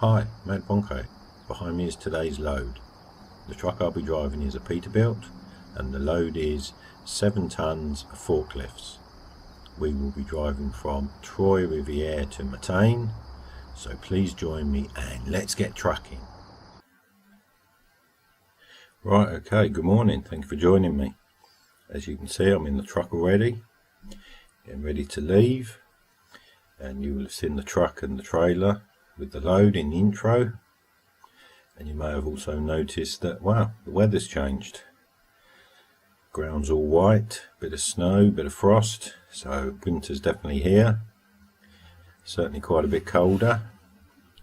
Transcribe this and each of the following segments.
Hi, Madbronco. Behind me is today's load. The truck I'll be driving is a Peterbilt and the load is 7 tons of forklifts. We will be driving from Trois-Rivieres to Matane, so please join me and let's get trucking. Right, okay, good morning, thank you for joining me. As you can see, I'm in the truck already, getting ready to leave, and you will have seen the truck and the trailer with the load in the intro, and you may have also noticed that, wow, the weather's changed. Ground's all white, bit of snow, bit of frost, so winter's definitely here. Certainly quite a bit colder,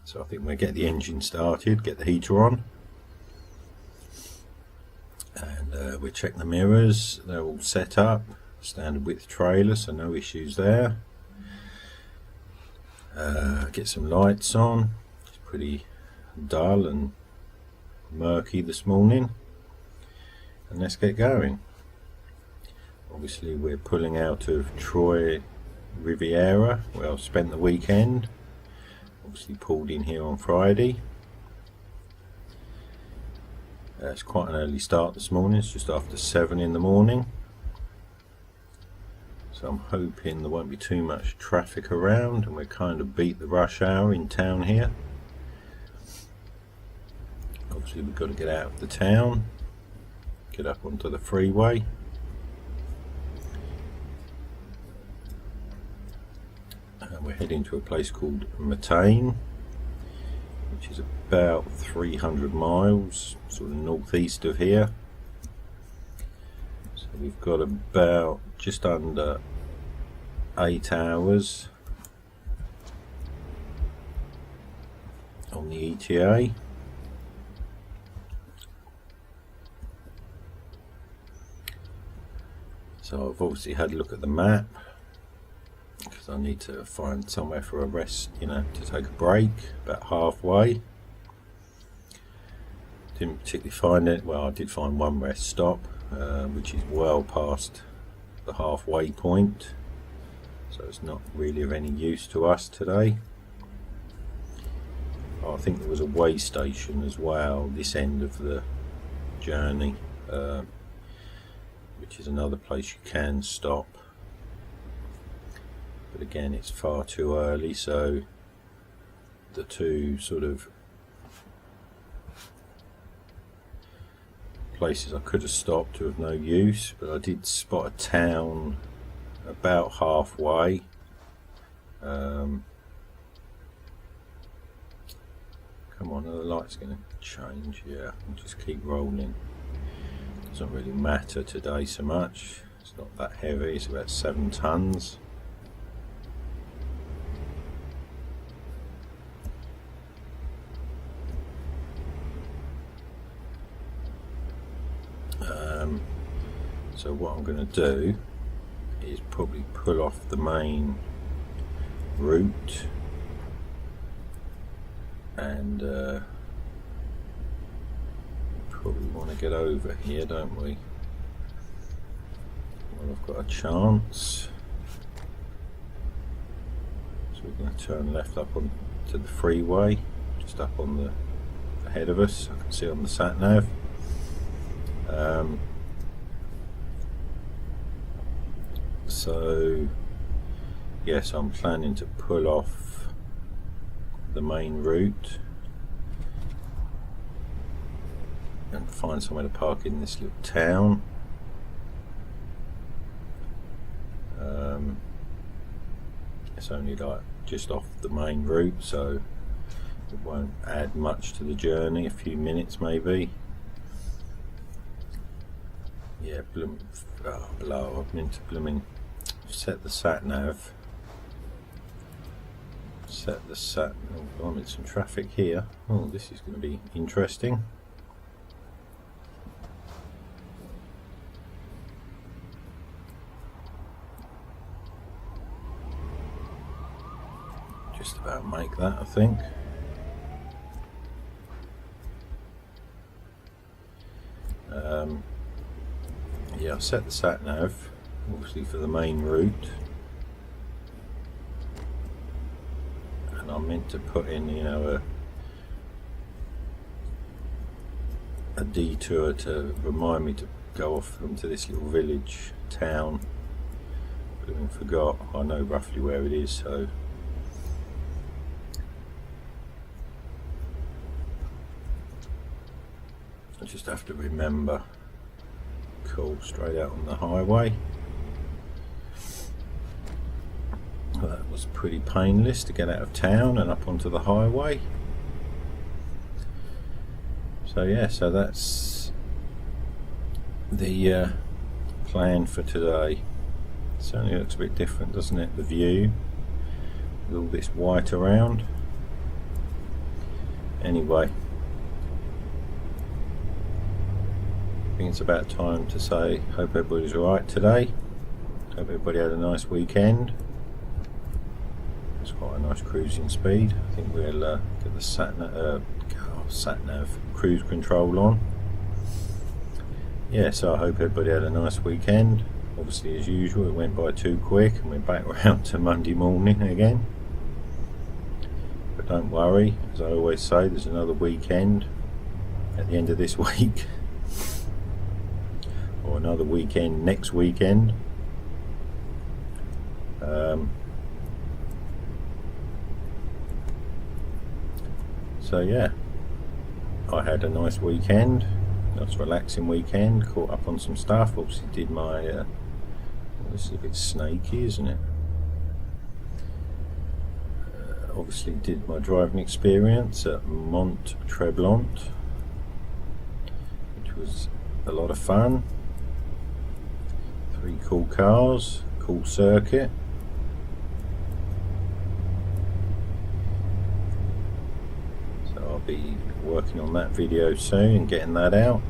so I think we'll get the engine started, get the heater on, and we'll check the mirrors. They're all set up, standard width trailer, so no issues there. Get some lights on. It's pretty dull and murky this morning, and let's get going. Obviously we're pulling out of Trois-Rivieres where I've spent the weekend. Obviously pulled in here on Friday. It's quite an early start this morning, it's just after 7 in the morning, so I'm hoping there won't be too much traffic around and we'll kind of beat the rush hour in town here. Obviously we've got to get out of the town, get up onto the freeway. And we're heading to a place called Matane, which is about 300 miles, sort of northeast of here. So we've got about just under 8 hours on the ETA. So I've obviously had a look at the map because I need to find somewhere for a rest, to take a break about halfway. Didn't particularly find it. Well, I did find one rest stop, which is well past the halfway point, so it's not really of any use to us today. I think there was a way station as well this end of the journey, which is another place you can stop, but again it's far too early, so the two sort of places I could have stopped to have no use. But I did spot a town about halfway. Come on, are the lights going to change? Yeah, I'll just keep rolling. Doesn't really matter today so much, it's not that heavy, it's about 7 tons. So what I'm going to do is probably pull off the main route and probably want to get over here, don't we? Well, I've got a chance, so we're going to turn left up onto the freeway, just up on the ahead of us. I can see on the sat nav. So yes, I'm planning to pull off the main route and find somewhere to park in this little town. It's only like just off the main route, so it won't add much to the journey, a few minutes maybe. Yeah, below, I've meant to set the sat nav. Oh, I'm in some traffic here. Oh, this is going to be interesting. Just about make that, I think. Yeah, I've set the sat nav obviously for the main route, and I meant to put in, a detour to remind me to go off into this little village town. But I forgot. I know roughly where it is, so I just have to remember. Cool, straight out on the highway. Well, that was pretty painless to get out of town and up onto the highway. So yeah, so that's the plan for today. Certainly looks a bit different, doesn't it? The view with all this white around. Anyway, I think it's about time to say hope everybody's alright today. Hope everybody had a nice weekend. It's quite a nice cruising speed. I think we'll get the sat-nav cruise control on. Yeah, so I hope everybody had a nice weekend. Obviously, as usual, it went by too quick and we're back round to Monday morning again. But don't worry, as I always say, there's another weekend at the end of this week. Or another weekend next weekend. So yeah, I had a nice weekend, nice relaxing weekend, caught up on some stuff, obviously did my, this is a bit snaky, isn't it? Obviously did my driving experience at Mont-Tremblant, which was a lot of fun. 3 cool cars, cool circuit. So I'll be working on that video soon and getting that out.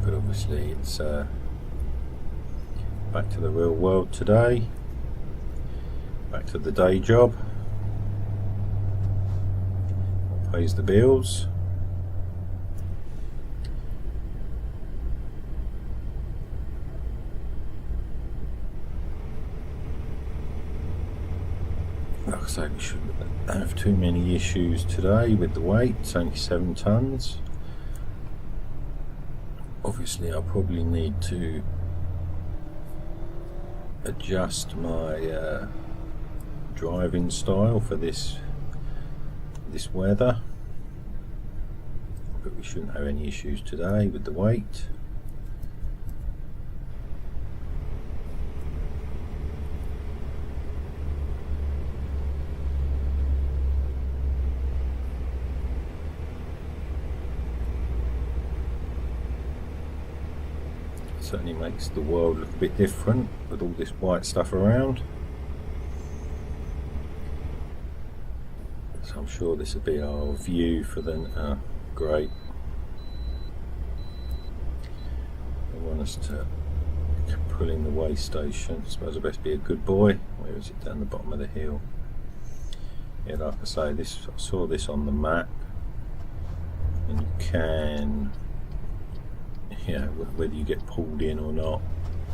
But obviously it's back to the real world today, back to the day job. What pays the bills? Like I say, we shouldn't have too many issues today with the weight. It's only 7 tons. Obviously I'll probably need to adjust my driving style for this weather, but we shouldn't have any issues today with the weight. Certainly makes the world look a bit different with all this white stuff around. So I'm sure this will be our view for the great. I want us to pull in the way station. I suppose I best be a good boy. Where is it? Down the bottom of the hill. Yeah, like I say, I saw this on the map, and you can. Yeah, whether you get pulled in or not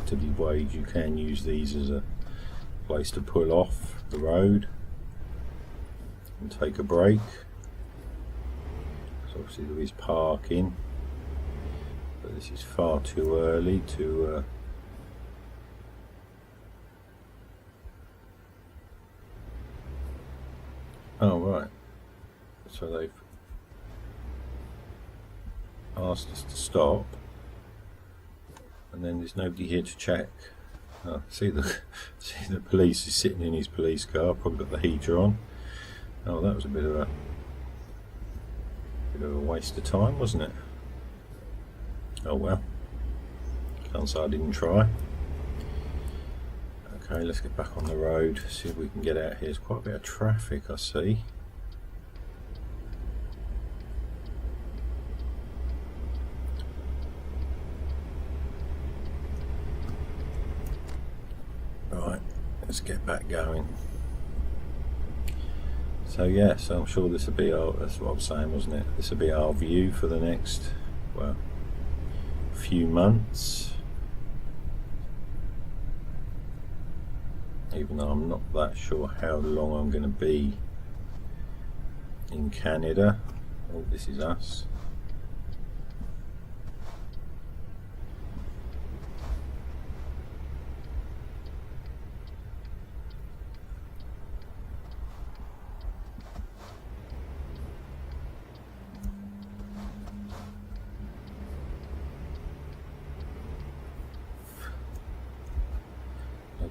to be weighed, you can use these as a place to pull off the road and take a break. So obviously there is parking, but this is far too early to oh right, so they've asked us to stop. And then there's nobody here to check. Oh, see the police is sitting in his police car, probably got the heater on. Oh, that was a bit of a waste of time, wasn't it? Oh well. Can't say I didn't try. Okay, let's get back on the road, see if we can get out here. There's quite a bit of traffic, I see. Let's get back going. So yeah, so I'm sure this will be our, that's what I was saying, wasn't it? This will be our view for the next, well, few months. Even though I'm not that sure how long I'm going to be in Canada. Oh, this is us.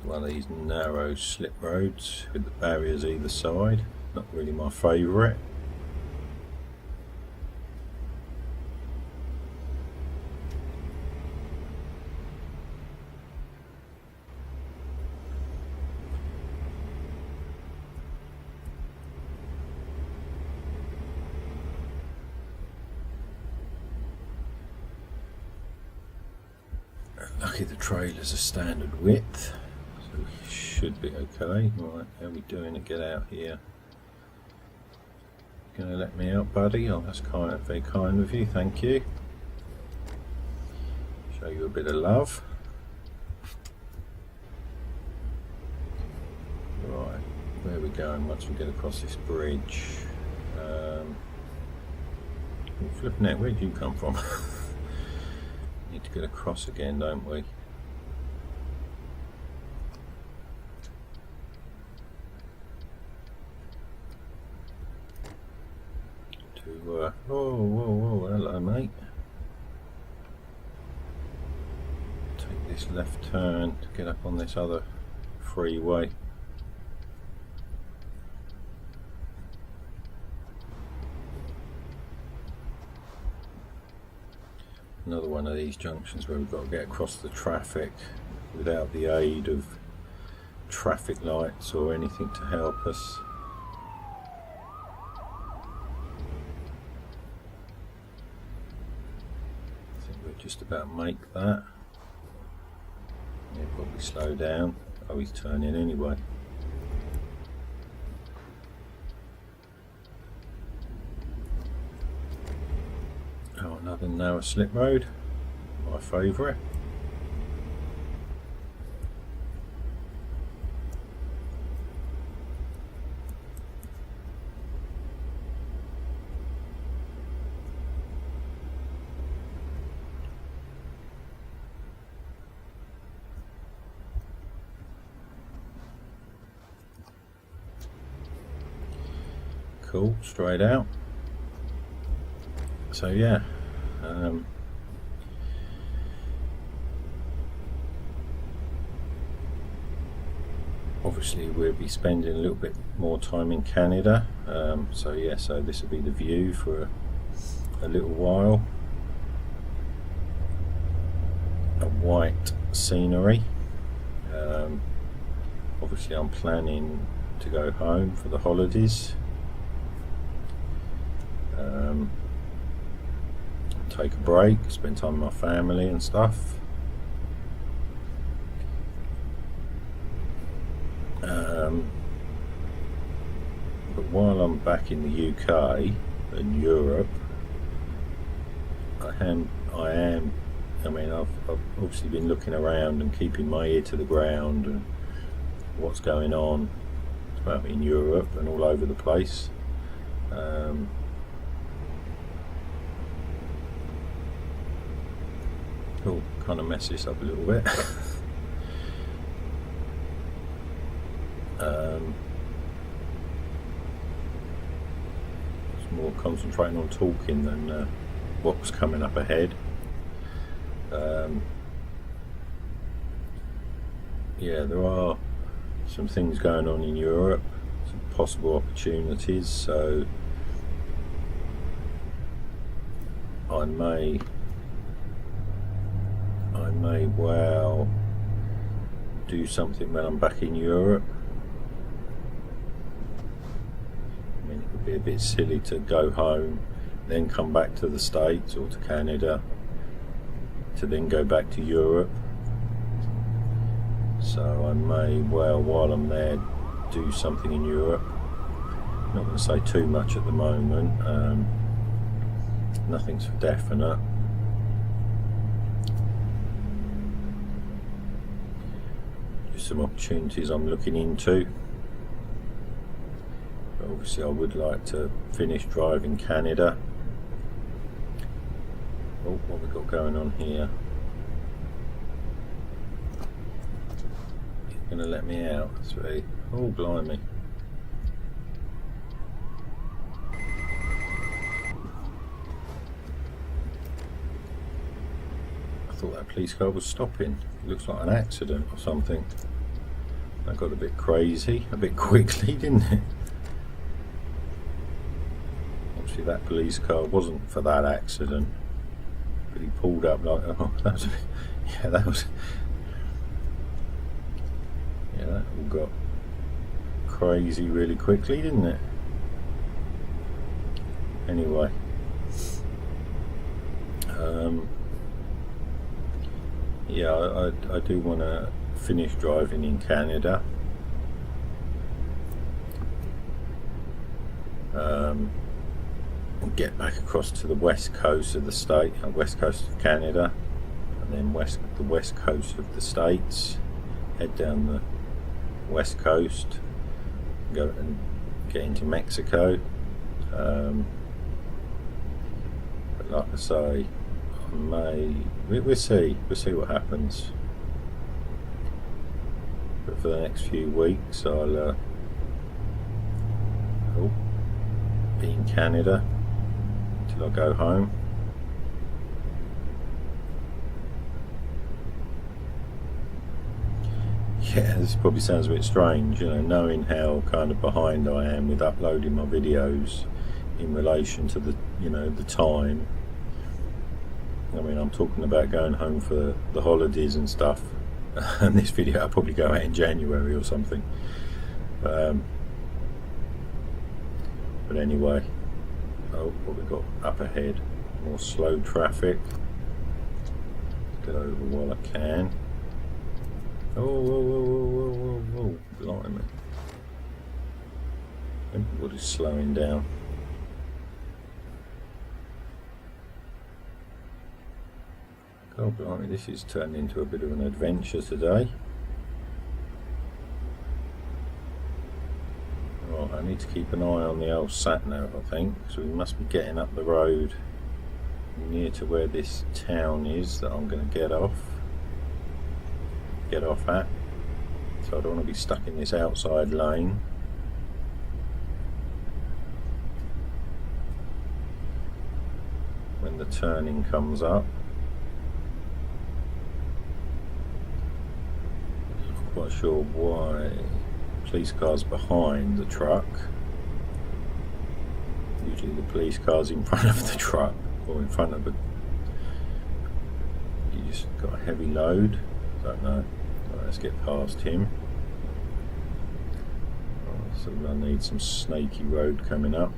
One of these narrow slip roads with the barriers either side. Not really my favourite. Lucky the trailer's a standard width. Should be okay. Right, how are we doing to get out here? Gonna let me out, buddy? Oh, that's very kind of you, thank you. Show you a bit of love. Right, where are we going once we get across this bridge? Flipping out, where did you come from? Need to get across again, don't we? Whoa, hello mate. Take this left turn to get up on this other freeway. Another one of these junctions where we've got to get across the traffic without the aid of traffic lights or anything to help us. Just about make that. Yeah, probably slow down. Oh, he's turning anyway. Oh, another narrow slip road. My favourite. Cool, straight out. So yeah, obviously we'll be spending a little bit more time in Canada. So yeah, so this will be the view for a little while. A white scenery. Obviously I'm planning to go home for the holidays. Take a break, spend time with my family and stuff. But while I'm back in the UK and Europe, I mean, I've obviously been looking around and keeping my ear to the ground and what's going on in Europe and all over the place. Oh, kind of mess this up a little bit. It's more concentrating on talking than what was coming up ahead. Yeah, there are some things going on in Europe, some possible opportunities, so I may well do something when I'm back in Europe. I mean, it would be a bit silly to go home, then come back to the States or to Canada, to then go back to Europe. So I may well, while I'm there, do something in Europe. I'm not going to say too much at the moment. Nothing's for definite. Just some opportunities I'm looking into. But obviously I would like to finish driving Canada. Oh, what have we got going on here? You're going to let me out? Sweet. Oh, blimey. I thought that police car was stopping. It looks like an accident or something. That got a bit crazy, a bit quickly, didn't it? Obviously that police car wasn't for that accident, but he pulled up like, oh, that was a bit, yeah, that all got crazy really quickly, didn't it? Anyway, yeah, I do want to finish driving in Canada. And get back across to the west coast of the state, west coast of Canada, and then the west coast of the States. Head down the west coast, go and get into Mexico. But like I say, we'll see what happens. But for the next few weeks, I'll be in Canada till I go home. Yeah, this probably sounds a bit strange, you know, knowing how kind of behind I am with uploading my videos in relation to the, you know, the time. I mean, I'm talking about going home for the holidays and stuff, and this video will probably go out in January or something. But anyway, oh, what we got up ahead? More slow traffic. Let's get over while I can. Oh, whoa, whoa, whoa, whoa, whoa, whoa, blimey. Everybody's slowing down. Oh, blimey, this is turned into a bit of an adventure today. Right, I need to keep an eye on the old sat-nav, I think, so we must be getting up the road near to where this town is that I'm going to get off at. So I don't want to be stuck in this outside lane. When the turning comes up. Not quite sure why police car's behind the truck. Usually the police car's in front of the truck, or in front of the, you just got a heavy load. Don't know. Right, let's get past him. Right, so I need some snaky road coming up.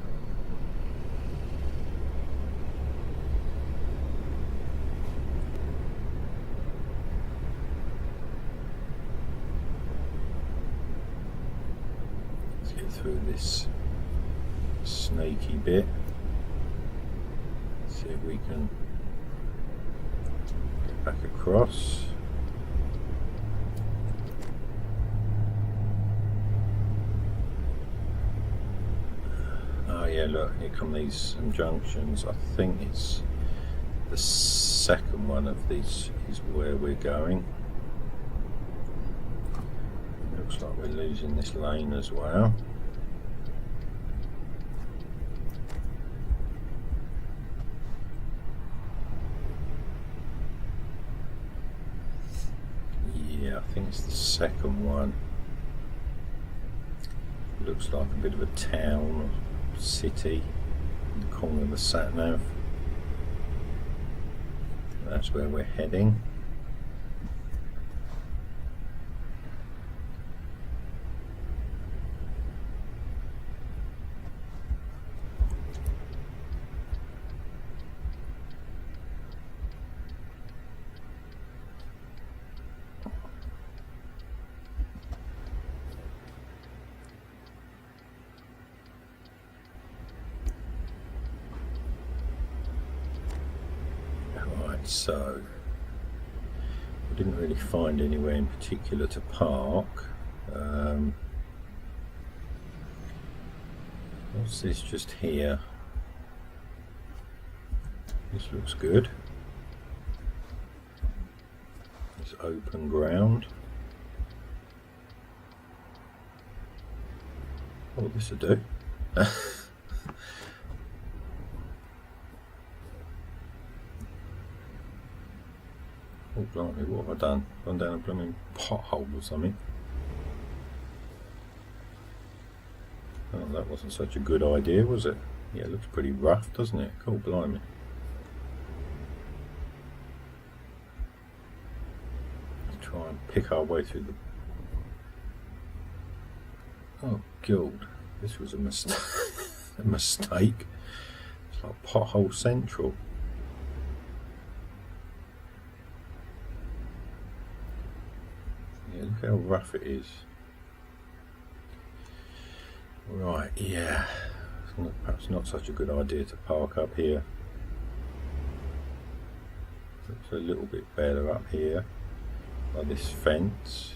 Let's get through this snaky bit. See if we can get back across. Yeah, look, here come these junctions. I think it's the second one of these is where we're going. Looks like we're losing this lane as well. Yeah, I think it's the second one. Looks like a bit of a town or city in the corner of the sat-nav. That's where we're heading. So we didn't really find anywhere in particular to park. What's this just here? This looks good. It's open ground. Oh, this will do. Oh, blimey, what have I done? Gone down a blooming pothole or something. Oh, that wasn't such a good idea, was it? Yeah, it looks pretty rough, doesn't it? Oh, blimey. Let's try and pick our way through the... Oh, God. This was a mistake. A mistake. It's like pothole central. Yeah, look how rough it is. Right, yeah. Perhaps not such a good idea to park up here. Looks a little bit better up here by this fence.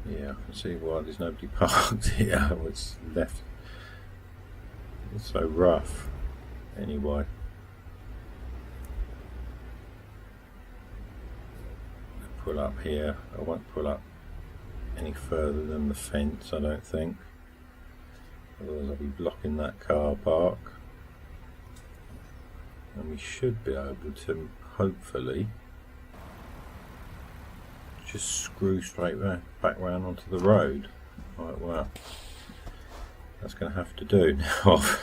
Yeah, I can see why there's nobody parked here. It's left. It's so rough. Anyway, I'll pull up here. I won't pull up any further than the fence, I don't think. Otherwise, I'll be blocking that car park. And we should be able to, hopefully, just screw straight back round onto the road. Right, well, that's going to have to do now. I've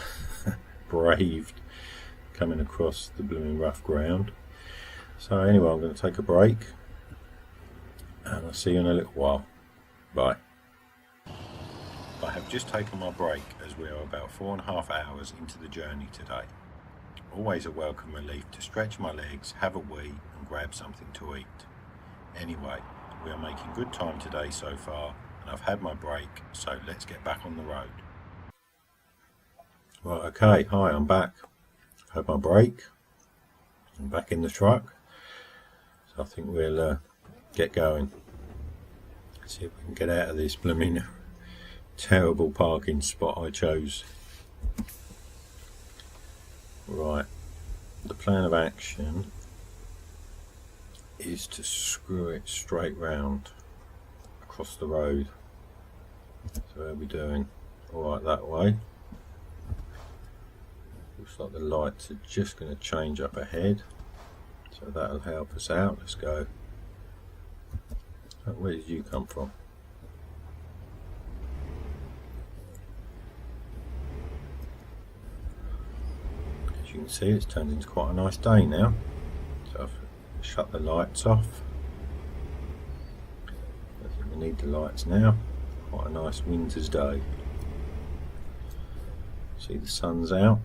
braved coming across the blooming rough ground. So anyway, I'm going to take a break and I'll see you in a little while. Bye. I have just taken my break as we are about 4.5 hours into the journey today. Always a welcome relief to stretch my legs, have a wee and grab something to eat. Anyway, we are making good time today so far, and I've had my break, so let's get back on the road. Right, okay, hi, I'm back. I've had my break. I'm back in the truck, so I think we'll get going. See if we can get out of this blooming terrible parking spot I chose. Right, the plan of action is to screw it straight round across the road. So how are we doing? Alright, that way. Looks like the lights are just going to change up ahead, so that'll help us out. Let's go. Where did you come from? As you can see, it's turned into quite a nice day now. So I've shut the lights off. I think we need the lights now. Quite a nice winter's day. See, the sun's out.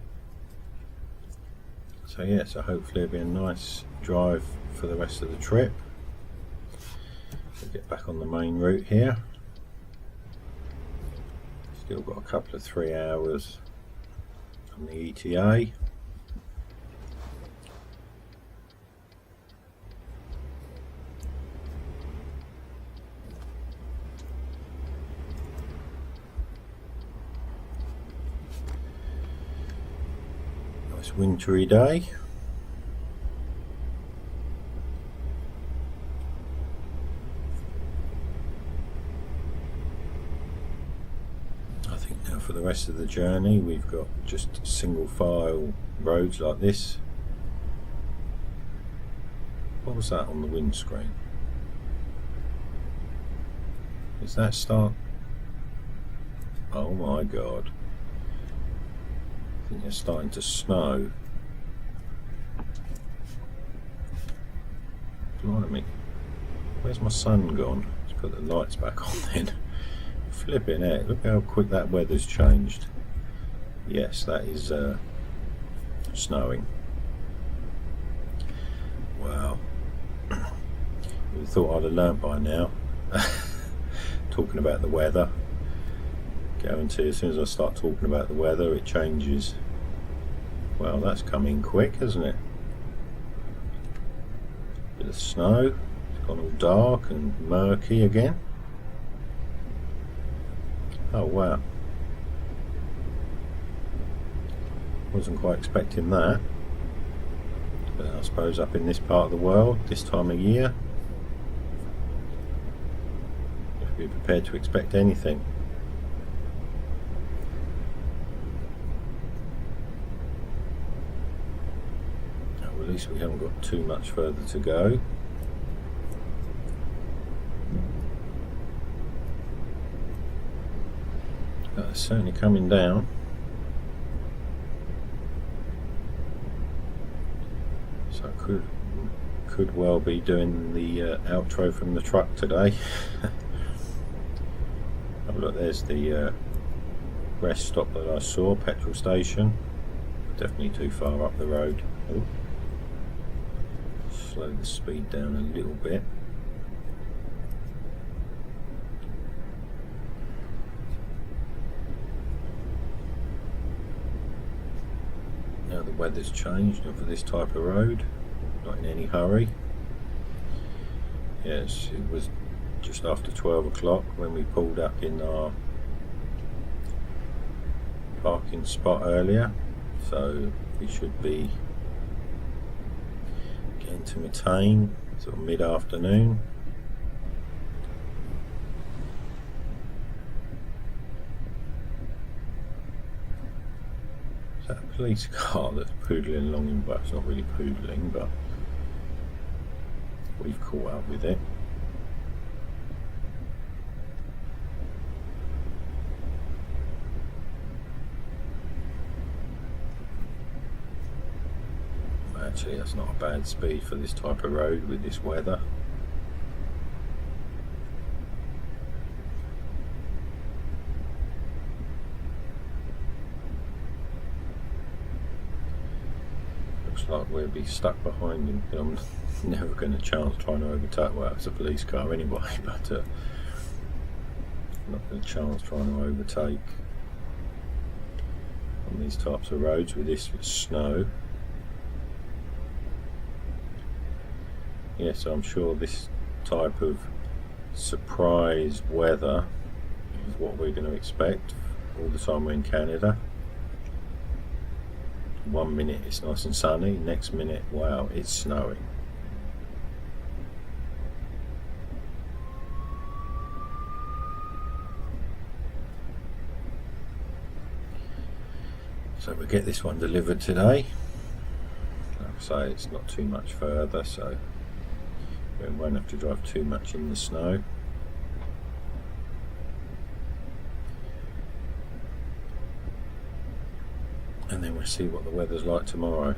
So yeah, so hopefully it'll be a nice drive for the rest of the trip. We'll get back on the main route here. Still got a couple of 3 hours on the ETA. Wintry day. I think now for the rest of the journey we've got just single file roads like this. What was that on the windscreen? Is that start? Oh my god. I think it's starting to snow. Blimey. Where's my sun gone? Let's put the lights back on then. Flipping heck, look how quick that weather's changed. Yes, that is snowing. Wow. You thought I'd have learnt by now. Talking about the weather. Guarantee as soon as I start talking about the weather it changes. Well, that's come in quick, hasn't it? Bit of snow, it's gone all dark and murky again. Oh wow, wasn't quite expecting that, but I suppose up in this part of the world this time of year you have to be prepared to expect anything. At least we haven't got too much further to go. But it's certainly coming down. So I could well be doing the outro from the truck today. Oh look, there's the rest stop that I saw, petrol station. Definitely too far up the road. Oh. Slow the speed down a little bit. Now the weather's changed, and for this type of road, not in any hurry. Yes, it was just after 12 o'clock when we pulled up in our parking spot earlier, so we should be to Matane sort of mid-afternoon. Is that a police car that's poodling along in, well, it's not really poodling, but we've caught up with it. Actually, that's not a bad speed for this type of road with this weather. Looks like we'll be stuck behind him. I'm never going to chance trying to overtake. Well, it's a police car anyway, but not going to chance trying to overtake on these types of roads with this snow. Yes, I'm sure this type of surprise weather is what we're going to expect all the time we're in Canada. 1 minute it's nice and sunny, next minute, wow, it's snowing. So we'll get this one delivered today. Like I say, it's not too much further, so we won't have to drive too much in the snow. And then we'll see what the weather's like tomorrow.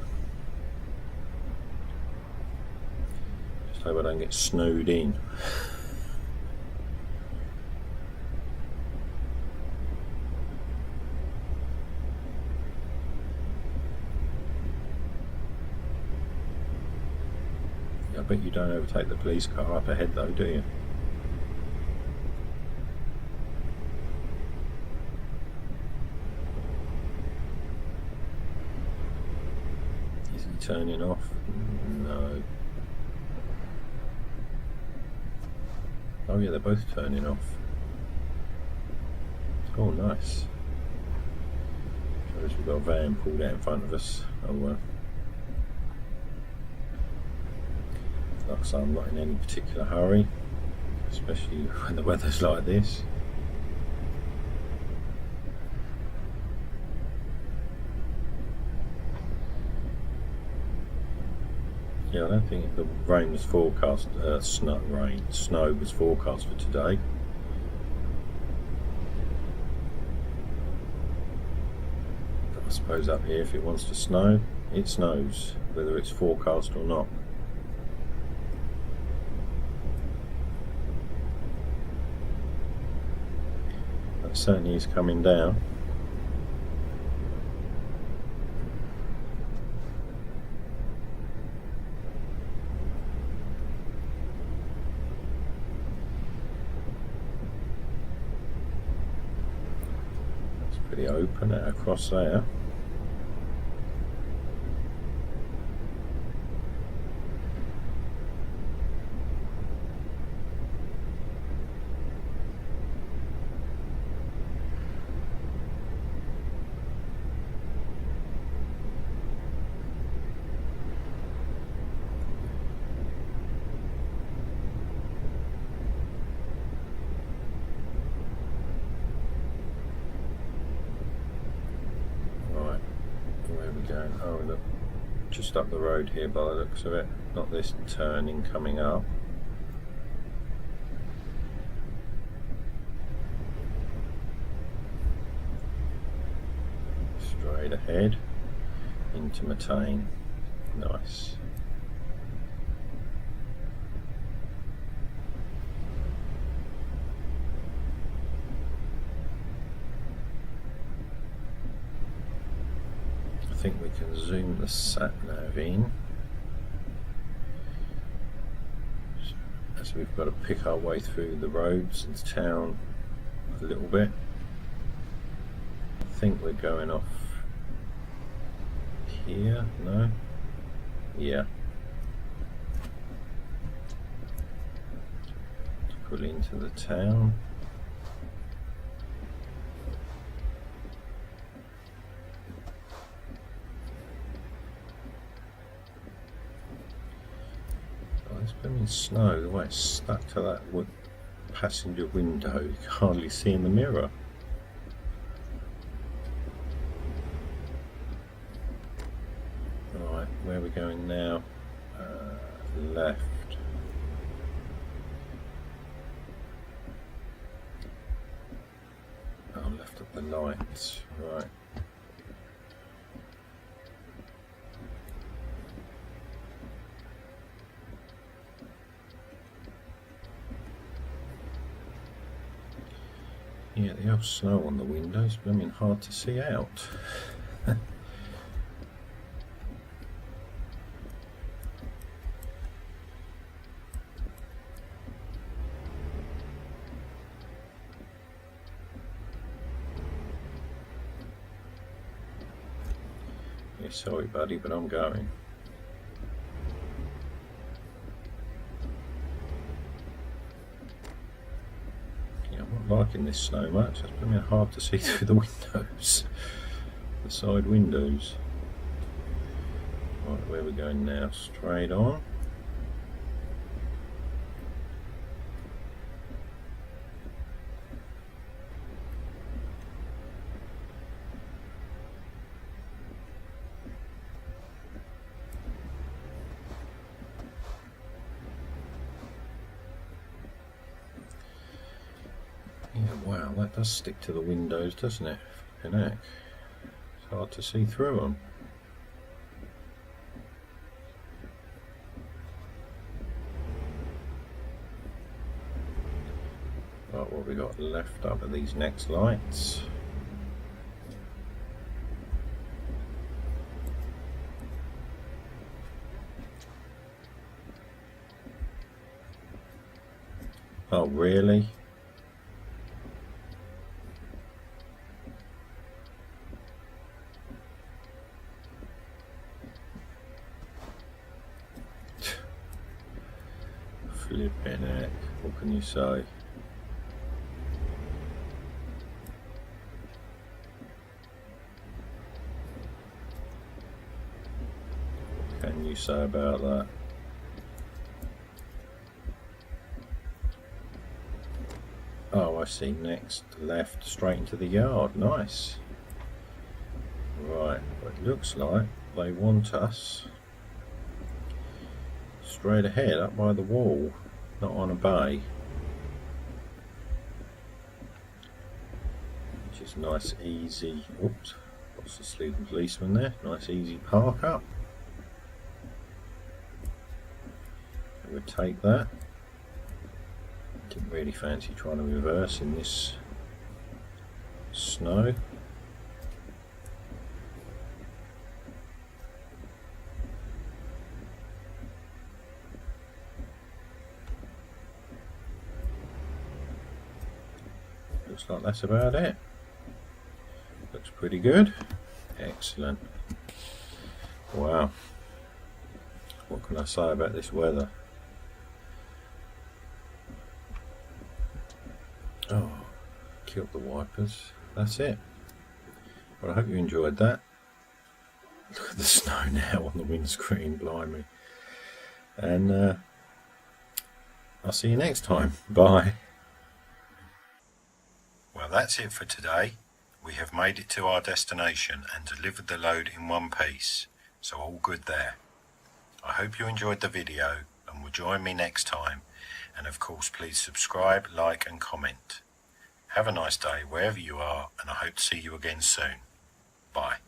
Just hope I don't get snowed in. I bet you don't overtake the police car up ahead though, do you? Is he turning off? No. Oh yeah, they're both turning off. Oh nice. Shows we've got a van pulled out in front of us. Oh well. Like I say, I'm not in any particular hurry, especially when the weather's like this. Yeah, I don't think the rain was forecast, snow was forecast for today. But I suppose up here, if it wants to snow, it snows, whether it's forecast or not. Certainly is coming down. pretty open out across there. Going, oh look, just up the road here by the looks of it, not this turning coming up. Straight ahead into Matane. Nice. I think we can zoom the sat nav in, as we've got to pick our way through the roads and town a little bit. I think we're going off here, no? Yeah. Pull into the town. It's snow, the way it's stuck to that passenger window, you can hardly see in the mirror. Right, where are we going now? Left. Oh, left of the lights, right. Yeah, the old snow on the windows, I mean, hard to see out. Yeah, sorry buddy, but I'm going. Liking this snow much, it's becoming hard to see through the windows, the side windows. Right, where are we going now? Straight on. Yeah, wow, that does stick to the windows, doesn't it? Flipping heck. It's hard to see through them. Right, what have we got left up at these next lights? Oh, really? Flipping heck, what can you say? What can you say about that? Oh, I see, next left straight into the yard, nice. Right, well, it looks like they want us straight ahead up by the wall, not on a bay, which is nice easy. Oops, what's the sleeping policeman there? Nice easy park up. I would take that. Didn't really fancy trying to reverse in this snow. Looks like that's about it. pretty good. Excellent. Wow. What can I say about this weather? Oh, killed the wipers. That's it. Well, I hope you enjoyed that. Look at the snow now on the windscreen, blimey. And I'll see you next time. Bye. Well, that's it for today. We have made it to our destination and delivered the load in one piece, so all good there. I hope you enjoyed the video and will join me next time, and of course please subscribe, like and comment. Have a nice day wherever you are, and I hope to see you again soon. Bye.